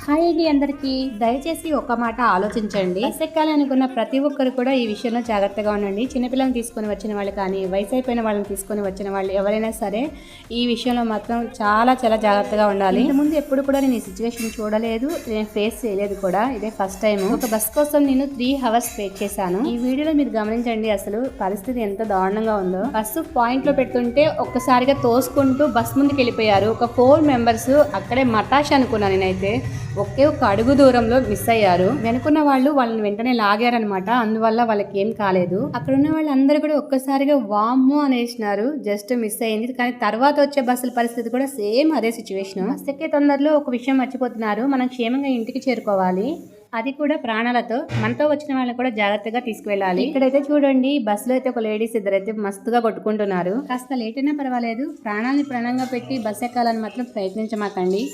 Hi అండి అందరికీ. దయచేసి ఒక మాట ఆలోచించండి. బస్ ఎక్కాలి అనుకున్న ప్రతి ఒక్కరు కూడా ఈ విషయంలో జాగ్రత్తగా ఉండండి. చిన్నపిల్లల్ని తీసుకొని వచ్చిన వాళ్ళు కానీ, వయసు అయిపోయిన వాళ్ళని తీసుకొని వచ్చిన వాళ్ళు ఎవరైనా సరే ఈ విషయంలో మాత్రం చాలా జాగ్రత్తగా ఉండాలి. ఇంతకుముందు ఎప్పుడు కూడా నేను ఈ సిచ్యువేషన్ చూడలేదు, నేను ఫేస్ చేయలేదు కూడా. ఇదే ఫస్ట్ టైం. ఒక బస్ కోసం నేను 3 hours వెయిట్ చేశాను. ఈ వీడియోలో మీరు గమనించండి అసలు పరిస్థితి ఎంత దారుణంగా ఉందో. బస్సు పాయింట్ లో పెడుతుంటే ఒక్కసారిగా తోసుకుంటూ బస్ ముందుకు వెళ్ళిపోయారు. ఒక 4 members అక్కడే మటాష్ అనుకున్నాను నేనైతే. ఒకే ఒక అడుగు దూరంలో మిస్ అయ్యారు. వెనుకున్న వాళ్ళు వాళ్ళని వెంటనే లాగారనమాట. అందువల్ల వాళ్ళకి ఏం కాలేదు. అక్కడ ఉన్న వాళ్ళందరూ కూడా ఒక్కసారిగా వామ్మో అనేసినారు. జస్ట్ మిస్ అయింది. కానీ తర్వాత వచ్చే బస్సుల పరిస్థితి కూడా సేమ్ అదే సిచ్యువేషన్. బస్ ఎక్కే తొందరలో ఒక విషయం మర్చిపోతున్నారు. మనం క్షేమంగా ఇంటికి చేరుకోవాలి, అది కూడా ప్రాణాలతో. మనతో వచ్చిన వాళ్ళని కూడా జాగ్రత్తగా తీసుకువెళ్ళాలి. ఇక్కడైతే చూడండి, బస్సులో అయితే ఒక లేడీస్ ఇద్దరైతే మస్తుగా కొట్టుకుంటున్నారు. కాస్త లేట్ అయినా పర్వాలేదు, ప్రాణాలని ప్రాణంగా పెట్టి బస్ ఎక్కాలని మాత్రం ప్రయత్నించమాకండి.